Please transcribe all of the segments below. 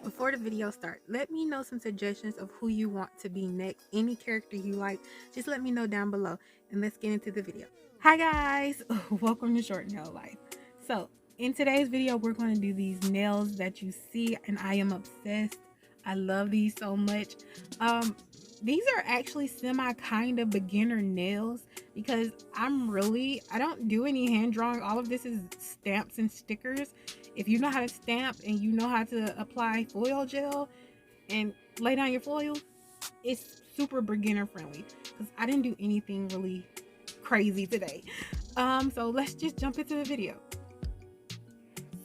Before the video starts, let me know some suggestions of who you want to be next. Any character you like, just let me know down below. And let's get into the video. Hi guys, welcome to Short Nail Life. So in today's video, we're going to do these nails that you see, and I am obsessed. I love these so much. These are actually semi kind of beginner nails because I don't do any hand drawing. All of this is stamps and stickers. If you know how to stamp and you know how to apply foil gel and lay down your foil, it's super beginner friendly because I didn't do anything really crazy today. So let's just jump into the video.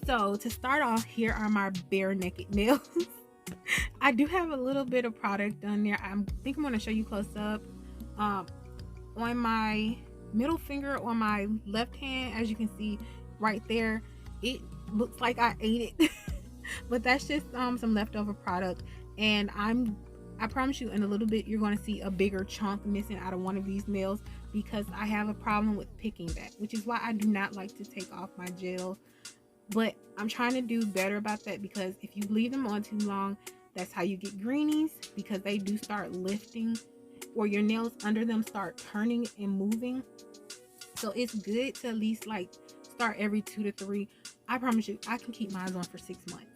So to start off, here are my bare naked nails. I do have a little bit of product on there. I think I'm going to show you close up. On my middle finger on my left hand, as you can see right there, it looks like I ate it. But that's just some leftover product, and I promise you in a little bit you're going to see a bigger chunk missing out of one of these nails because I have a problem with picking that, which is why I do not like to take off my gel. But I'm trying to do better about that, because if you leave them on too long, that's how you get greenies, because they do start lifting, or your nails under them start turning and moving. So it's good to at least like start every 2 to 3. I promise you I can keep mine on for 6 months.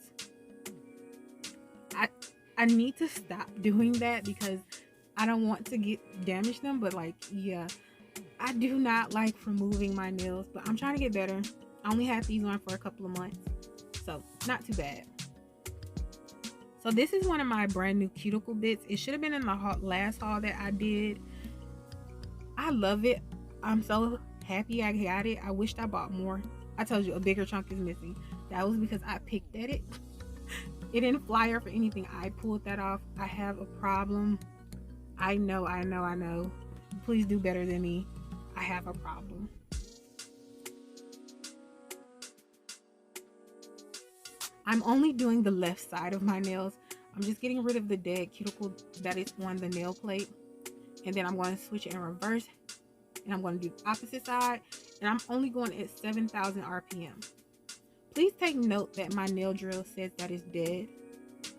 I need to stop doing that because I don't want to damage them, but like, yeah, I do not like removing my nails, but I'm trying to get better. I only had these on for a couple of months, so not too bad. So this is one of my brand new cuticle bits. It should have been in the last haul that I did. I love it. I'm so happy I got it. I wished I bought more. I told you a bigger chunk is missing. That was because I picked at it. It didn't fly or for anything. I pulled that off. I have a problem. I know. Please do better than me. I have a problem. I'm only doing the left side of my nails. I'm just getting rid of the dead cuticle that is on the nail plate. And then I'm going to switch it in reverse. And I'm going to do the opposite side. And I'm only going at 7,000 RPM. Please take note that my nail drill says that it's dead,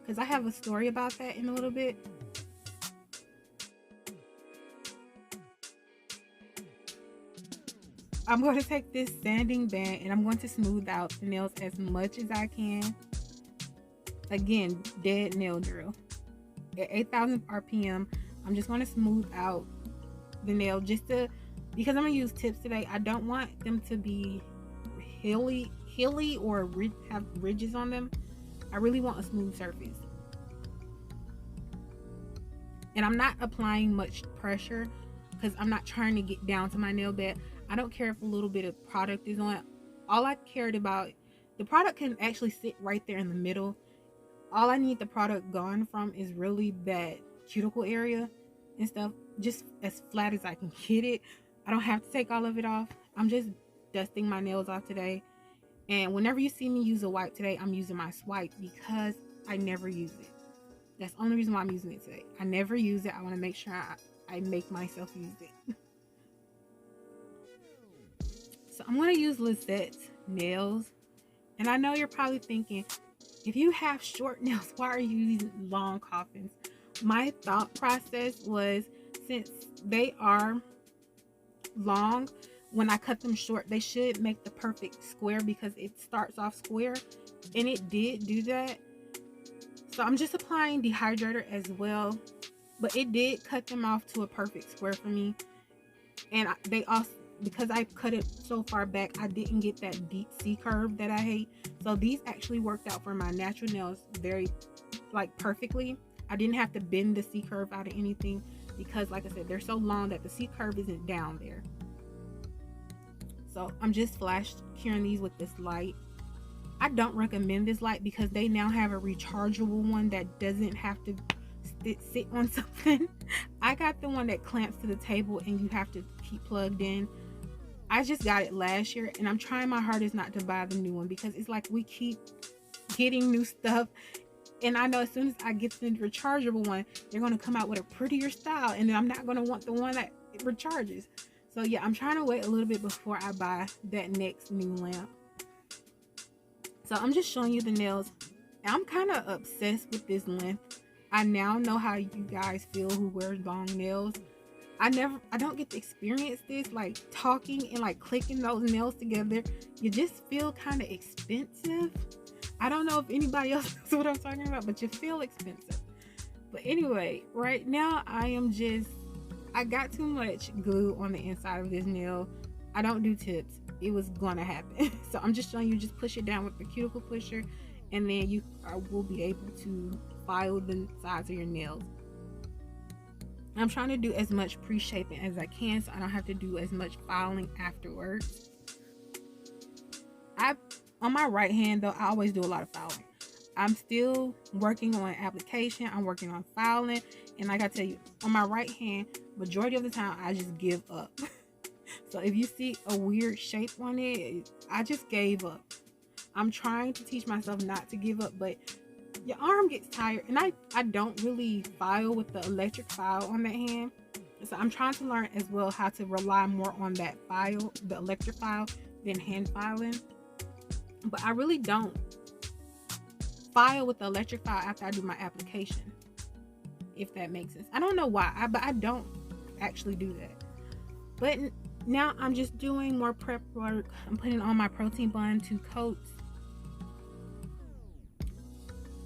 because I have a story about that in a little bit. I'm going to take this sanding band and I'm going to smooth out the nails as much as I can. Again, dead nail drill. At 8,000 RPM, I'm just going to smooth out the nail because I'm going to use tips today. I don't want them to be hilly or have ridges on them. I really want a smooth surface. And I'm not applying much pressure because I'm not trying to get down to my nail bed. I don't care if a little bit of product is on it. All I cared about, the product can actually sit right there in the middle. All I need the product gone from is really that cuticle area and stuff, just as flat as I can get it. I don't have to take all of it off. I'm just dusting my nails off today. And whenever you see me use a wipe today, I'm using my swipe because I never use it. That's the only reason why I'm using it today. I never use it. I want to make sure I make myself use it. So I'm going to use Lizette's nails. And I know you're probably thinking, if you have short nails, why are you using long coffins? My thought process was, since they are long, when I cut them short, they should make the perfect square because it starts off square, and it did do that. So I'm just applying dehydrator as well, but it did cut them off to a perfect square for me. And they also, because I cut it so far back, I didn't get that deep C curve that I hate. So these actually worked out for my natural nails very perfectly. I didn't have to bend the C curve out of anything because, like I said, they're so long that the C curve isn't down there. So I'm just flash curing these with this light. I don't recommend this light because they now have a rechargeable one that doesn't have to sit on something. I got the one that clamps to the table and you have to keep plugged in. I just got it last year and I'm trying my hardest not to buy the new one because it's like we keep getting new stuff. And I know as soon as I get the rechargeable one, they're going to come out with a prettier style, and then I'm not going to want the one that recharges. So yeah, I'm trying to wait a little bit before I buy that next new lamp. So I'm just showing you the nails I'm kind of obsessed with this length. I now know how you guys feel who wears long nails. I don't get to experience this, like talking and like clicking those nails together. You just feel kind of expensive. I don't know if anybody else knows what I'm talking about, but you feel expensive. But anyway, right now I got too much glue on the inside of this nail. I don't do tips. It was gonna happen. So I'm just showing you, just push it down with the cuticle pusher, and then you will be able to file the sides of your nails. I'm trying to do as much pre-shaping as I can so I don't have to do as much filing afterwards. On my right hand though, I always do a lot of filing. I'm still working on application, I'm working on filing, and like I tell you, on my right hand, majority of the time I just give up. So if you see a weird shape on it, I just gave up. I'm trying to teach myself not to give up, but your arm gets tired, and I don't really file with the electric file on that hand. So I'm trying to learn as well how to rely more on that file, the electric file, than hand filing. But I really don't file with the electric file after I do my application, if that makes sense. I don't know why, but I don't actually do that. But now I'm just doing more prep work. I'm putting on my protein bond, 2 coats.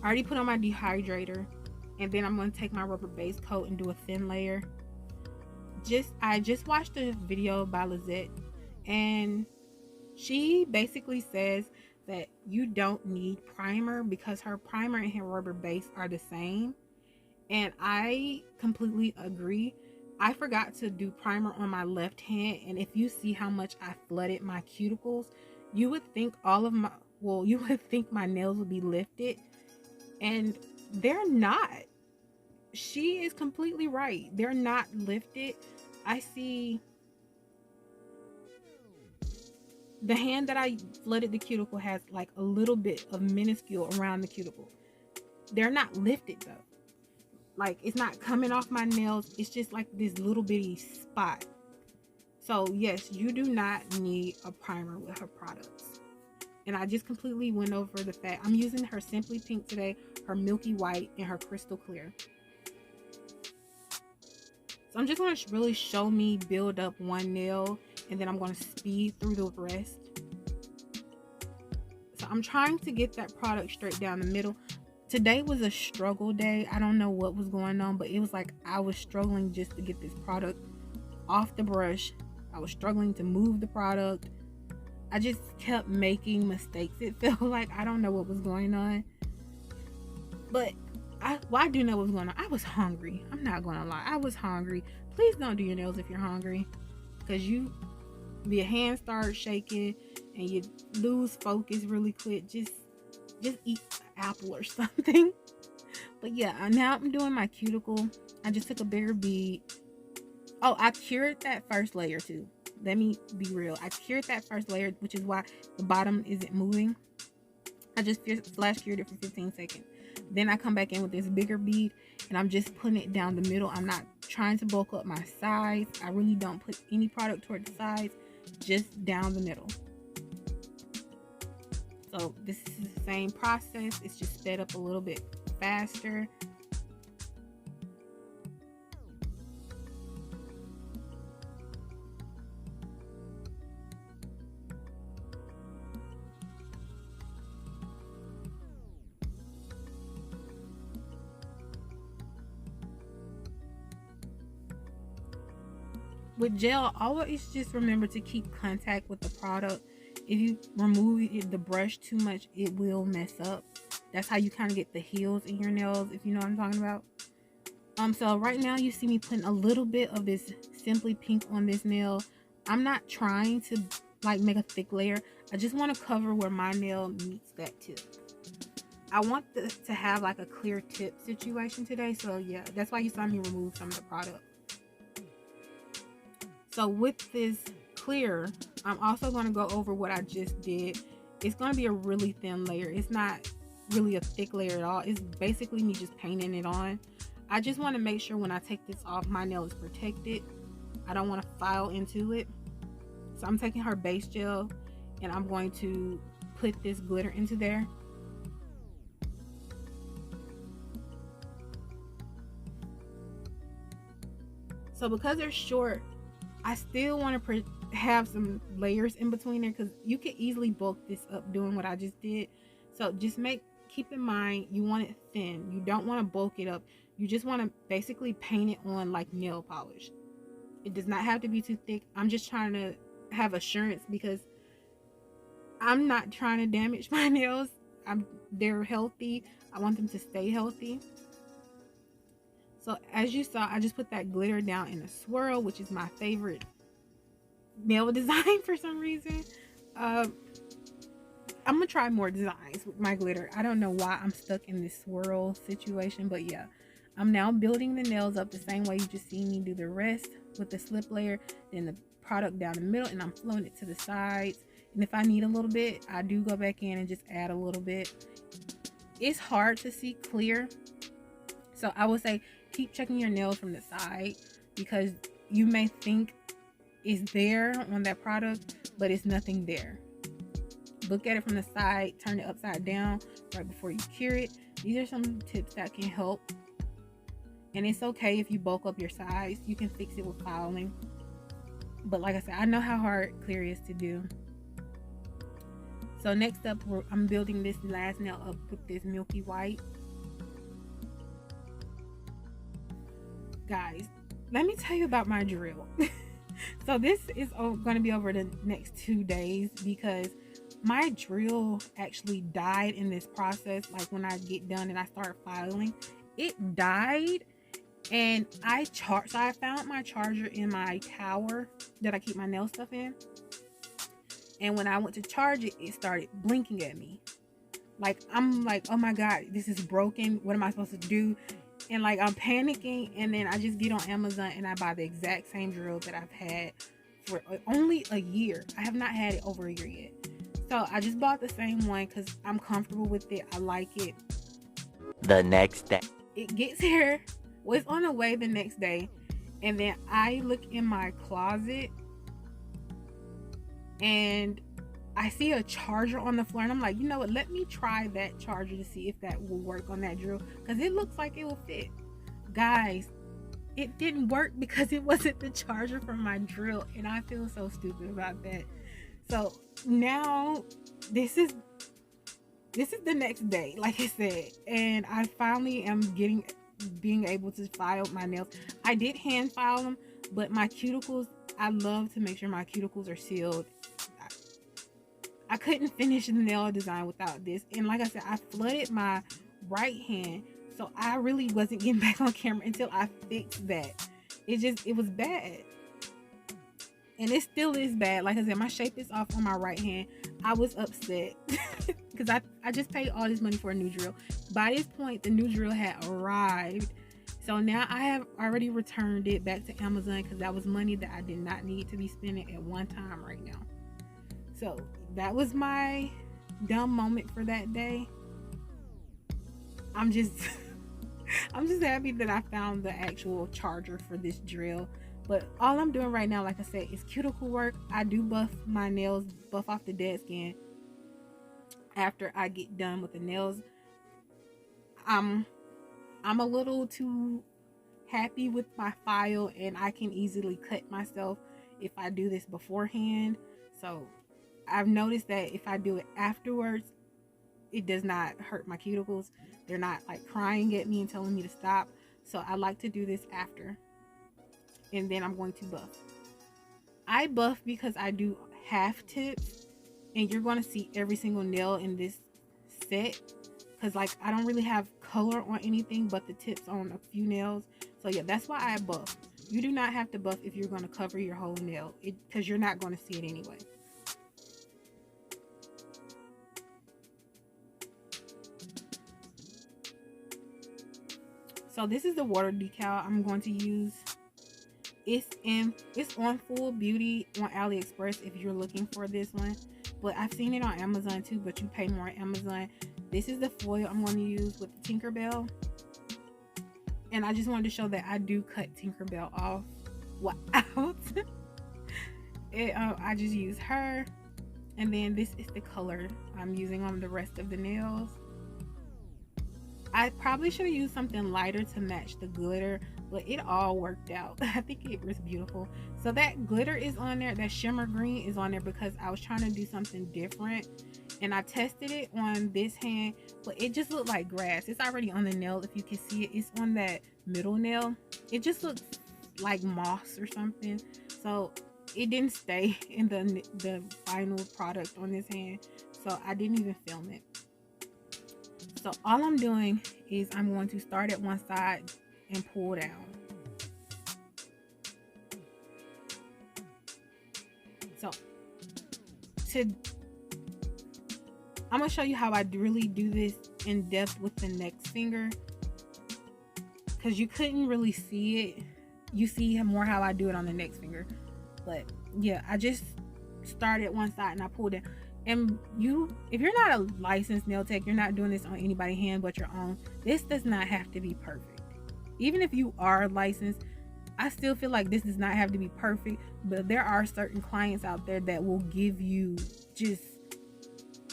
I already put on my dehydrator, and then I'm going to take my rubber base coat and do a thin layer. I just watched a video by Lizette, and she basically says that you don't need primer because her primer and her rubber base are the same, and I completely agree. I forgot to do primer on my left hand, and if you see how much I flooded my cuticles, you would think you would think my nails would be lifted, and they're not. She is completely right. They're not lifted. I see the hand that I flooded the cuticle has like a little bit of minuscule around the cuticle. They're not lifted though. Like, it's not coming off my nails. It's just like this little bitty spot. So yes, you do not need a primer with her products. And I just completely went over the fact I'm using her Simply Pink today, her Milky White, and her Crystal Clear. So I'm just going to really show me build up one nail, and then I'm going to speed through the rest. So I'm trying to get that product straight down the middle. Today was a struggle day. I don't know what was going on, but it was like I was struggling just to get this product off the brush. I was struggling to move the product. I just kept making mistakes. It felt like I don't know what was going on. But I do know what was going on. I was hungry. I'm not going to lie. I was hungry. Please don't do your nails if you're hungry, because your hands start shaking and you lose focus really quick. Just eat an apple or something. But yeah, now I'm doing my cuticle. I just took a bigger bead. Oh, I cured that first layer too. Let me be real. I cured that first layer, which is why the bottom isn't moving. I just flash cured it for 15 seconds. Then I come back in with this bigger bead, and I'm just putting it down the middle. I'm not trying to bulk up my sides. I really don't put any product toward the sides, just down the middle. So this is the same process. It's just sped up a little bit faster. With gel, always just remember to keep contact with the product. If you remove the brush too much, it will mess up. That's how you kind of get the heels in your nails, if you know what I'm talking about. So right now you see me putting a little bit of this Simply Pink on this nail. I'm not trying to like make a thick layer. I just want to cover where my nail meets that tip. I want to have like a clear tip situation today. So yeah, that's why you saw me remove some of the product. So with this clear, I'm also going to go over what I just did. It's going to be a really thin layer. It's not really a thick layer at all. It's basically me just painting it on. I just want to make sure when I take this off, my nail is protected. I don't want to file into it. So I'm taking her base gel, and I'm going to put this glitter into there. So because they're short, I still want to have some layers in between there, because you can easily bulk this up doing what I just did. So just keep in mind, you want it thin. You don't want to bulk it up. You just want to basically paint it on like nail polish. It does not have to be too thick. I'm just trying to have assurance, because I'm not trying to damage my nails. They're healthy. I want them to stay healthy. So as you saw, I just put that glitter down in a swirl, which is my favorite nail design for some reason. I'm gonna try more designs with my glitter. I don't know why I'm stuck in this swirl situation, but yeah. I'm now building the nails up the same way you just seen me do the rest, with the slip layer, then the product down the middle, and I'm flowing it to the sides. And if I need a little bit, I do go back in and just add a little bit. It's hard to see clear, so I would say keep checking your nails from the side, because you may think it's there on that product, but it's nothing there. Look at it from the side, turn it upside down right before you cure it. These are some tips that can help. And it's okay if you bulk up your sides. You can fix it with filing. But like I said, I know how hard clear is to do. So next up, I'm building this last nail up with this milky white. Guys, let me tell you about my drill. So this is going to be over the next 2 days, because my drill actually died in this process. Like when I get done and I start filing, it died. And so I found my charger in my tower that I keep my nail stuff in. And when I went to charge it, it started blinking at me. Like, I'm like, oh my God, this is broken. What am I supposed to do? And like, I'm panicking. And then I just get on Amazon and I buy the exact same drill that I've had for only a year. I have not had it over a year yet. So I just bought the same one because I'm comfortable with it. I like it. The next day. It gets here. Was on the way the next day, and then I look in my closet and I see a charger on the floor, and I'm like, you know what, let me try that charger to see if that will work on that drill, because it looks like it will fit. Guys, it didn't work because it wasn't the charger for my drill, and I feel so stupid about that. So now this is the next day, like I said, and I finally am being able to file my nails. I did hand file them, but my cuticles, I love to make sure my cuticles are sealed. I couldn't finish the nail design without this, and like I said, I flooded my right hand, so I really wasn't getting back on camera until I fixed that. It was bad, and it still is bad. Like I said, my shape is off on my right hand. I was upset because I just paid all this money for a new drill. By this point, the new drill had arrived. So now I have already returned it back to Amazon, because that was money that I did not need to be spending at one time right now. So that was my dumb moment for that day. I'm just happy that I found the actual charger for this drill. But all I'm doing right now, like I said, is cuticle work. I do buff my nails, buff off the dead skin after I get done with the nails. I'm a little too happy with my file, and I can easily cut myself if I do this beforehand. So I've noticed that if I do it afterwards, it does not hurt my cuticles. They're not like crying at me and telling me to stop. So I like to do this after. And then I'm going to buff. I buff because I do half tips, and you're going to see every single nail in this set, because like I don't really have color on anything but the tips on a few nails. So yeah, that's why I buff. You do not have to buff if you're going to cover your whole nail, because you're not going to see it anyway. So this is the water decal I'm going to use. It's on Full Beauty on AliExpress if you're looking for this one, but I've seen it on Amazon too, but you pay more on Amazon. This is the foil I'm going to use with the Tinkerbell, and I just wanted to show that I do cut Tinkerbell off out. I just use her, and then this is the color I'm using on the rest of the nails. I probably should have used something lighter to match the glitter, but it all worked out. I think it was beautiful. So that glitter is on there, that shimmer green is on there because I was trying to do something different, and I tested it on this hand, but it just looked like grass. It's already on the nail. If you can see it, it's on that middle nail. It just looks like moss or something. So it didn't stay in the final product on this hand, so I didn't even film it. So all I'm doing is I'm going to start at one side and pull down. So I'm gonna show you how I really do this in depth with the next finger, because you couldn't really see it. You see more how I do it on the next finger, but yeah, I just start at one side and I pull down. And if you're not a licensed nail tech, you're not doing this on anybody's hand but your own. This does not have to be perfect. Even if you are licensed, I still feel like this does not have to be perfect, but there are certain clients out there that will give you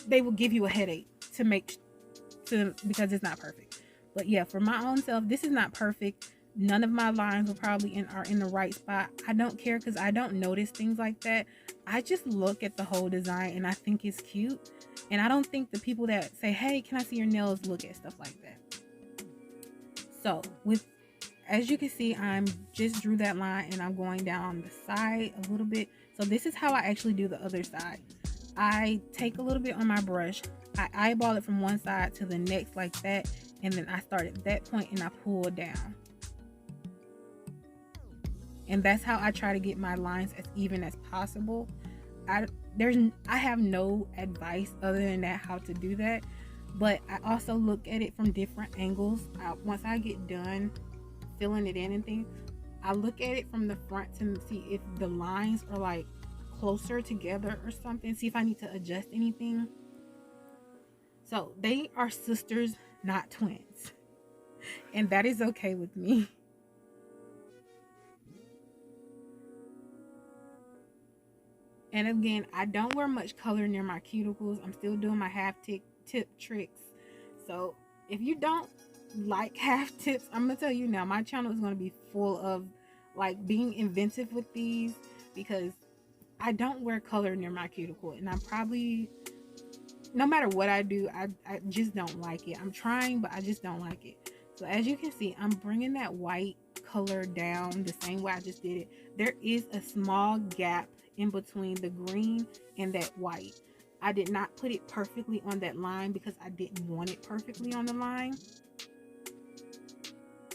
a headache because it's not perfect. But yeah, for my own self, this is not perfect. None of my lines are in the right spot. I don't care because I don't notice things like that. I just look at the whole design and I think it's cute. And I don't think the people that say, hey, can I see your nails, look at stuff like that. So as you can see, I'm just drew that line and I'm going down the side a little bit. So this is how I actually do the other side. I take a little bit on my brush. I eyeball it from one side to the next like that. And then I start at that point and I pull down. And that's how I try to get my lines as even as possible. I have no advice other than that how to do that, but I also look at it from different angles. Once I get done filling it in and things, I look at it from the front to see if the lines are like closer together or something, see if I need to adjust anything. So they are sisters, not twins, and that is okay with me. And again, I don't wear much color near my cuticles. I'm still doing my half tip tricks. So if you don't like half tips, I'm gonna tell you now, my channel is gonna be full of like being inventive with these, because I don't wear color near my cuticle, and I'm probably, no matter what I do, I just don't like it. I'm trying, but I just don't like it. So as you can see, I'm bringing that white color down the same way I just did it. There is a small gap in between the green and that white. I did not put it perfectly on that line because I didn't want it perfectly on the line.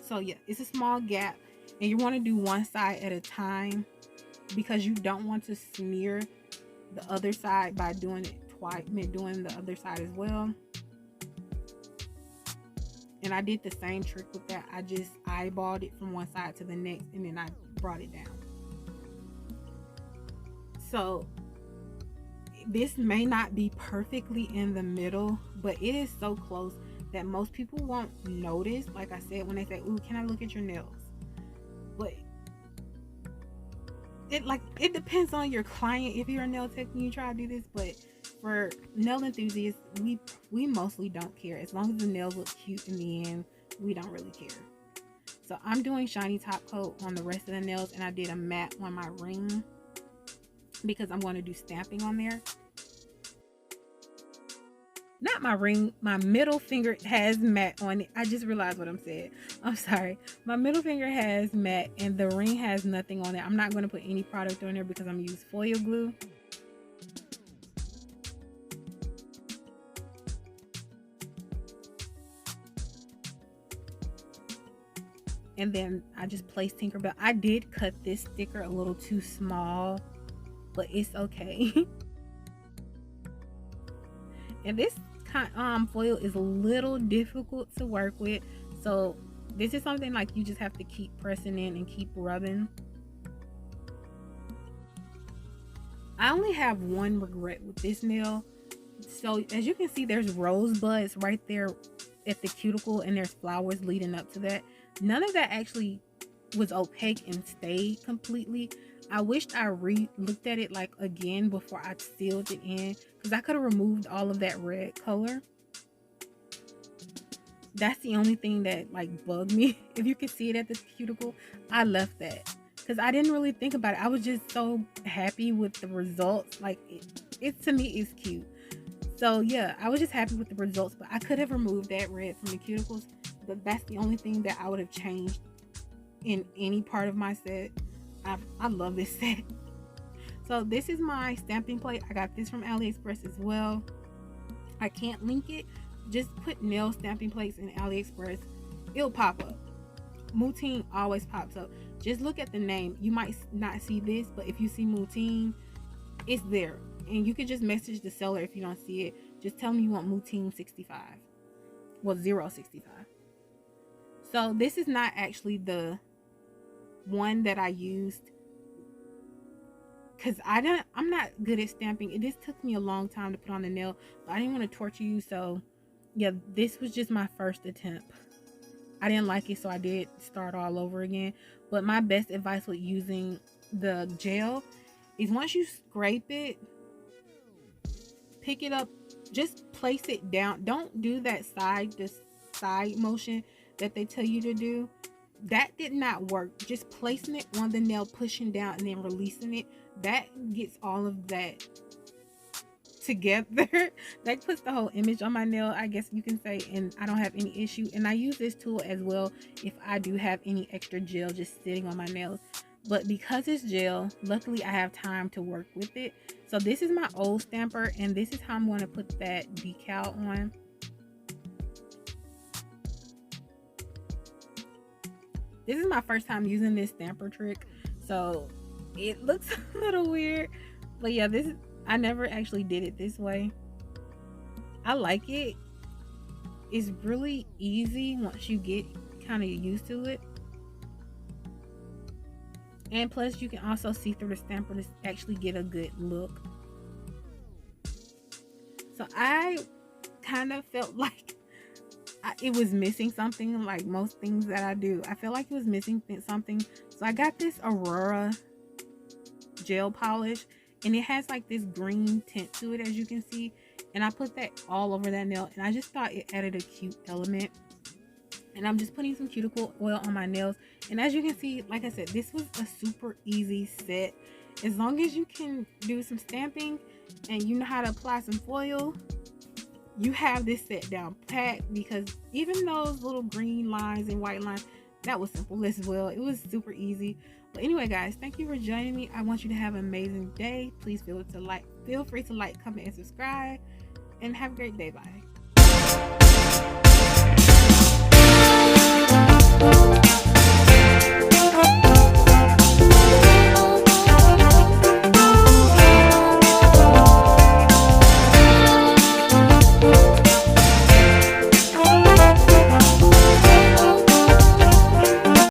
So yeah, it's a small gap, and you want to do one side at a time because you don't want to smear the other side by doing it twice, doing the other side as well. And I did the same trick with that. I just eyeballed it from one side to the next, and then I brought it down. So this may not be perfectly in the middle, but it is so close that most people won't notice. Like I said, when they say, ooh, can I look at your nails? But it depends on your client. If you're a nail tech and you try to do this, but for nail enthusiasts, we mostly don't care. As long as the nails look cute in the end, we don't really care. So I'm doing shiny top coat on the rest of the nails, and I did a matte on my ring because I'm going to do stamping on there. Not my ring, my middle finger has matte on it. I just realized what I'm saying. I'm sorry. My middle finger has matte and the ring has nothing on it. I'm not going to put any product on there because I'm going to use foil glue. And then I just placed Tinkerbell. I did cut this sticker a little too small, but it's okay. And this foil is a little difficult to work with, so this is something like you just have to keep pressing in and keep rubbing. I only have one regret with this nail. So as you can see, there's rosebuds right there at the cuticle, and there's flowers leading up to that. None of that actually was opaque and stayed completely. I wished I looked at it like again before I sealed it in, because I could have removed all of that red color. That's the only thing that like bugged me. If you can see it at the cuticle, I left that because I didn't really think about it. I was just so happy with the results. Like it to me is cute. So yeah, I was just happy with the results, but I could have removed that red from the cuticles. But that's the only thing that I would have changed in any part of my set. I love this set. So this is my stamping plate. I got this from AliExpress as well. I can't link it. Just put nail stamping plates in AliExpress. It'll pop up. Moutine always pops up. Just look at the name. You might not see this, but if you see Moutine, it's there. And you can just message the seller if you don't see it. Just tell them you want Moutine 65. Well, 065. So this is not actually the one that I used because I'm not good at stamping. It just took me a long time to put on the nail, but I didn't want to torture you. So yeah, this was just my first attempt. I didn't like it, so I did start all over again. But my best advice with using the gel is once you scrape it, pick it up, just place it down. Don't do that side motion that they tell you to do. That did not work. Just placing it on the nail, pushing down, and then releasing it, that gets all of that together. That puts the whole image on my nail, I guess you can say, and I don't have any issue. And I use this tool as well if I do have any extra gel just sitting on my nails. But because it's gel, luckily I have time to work with it. So this is my old stamper, and this is how I'm going to put that decal on. This is my first time using this stamper trick, so it looks a little weird, but yeah, I never actually did it this way. I like it. It's really easy once you get kind of used to it. And plus you can also see through the stamper to actually get a good look. So I kind of felt like it was missing something, like most things that I do. I feel like it was missing something. So I got this Aurora gel polish, and it has like this green tint to it, as you can see. And I put that all over that nail, and I just thought it added a cute element. And I'm just putting some cuticle oil on my nails. And as you can see, like I said, this was a super easy set. As long as you can do some stamping and you know how to apply some foil, you have this set down pat, because even those little green lines and white lines, that was simple as well. It was super easy. But anyway, guys, thank you for joining me. I want you to have an amazing day. Please feel free to like, comment, and subscribe, and have a great day. Bye.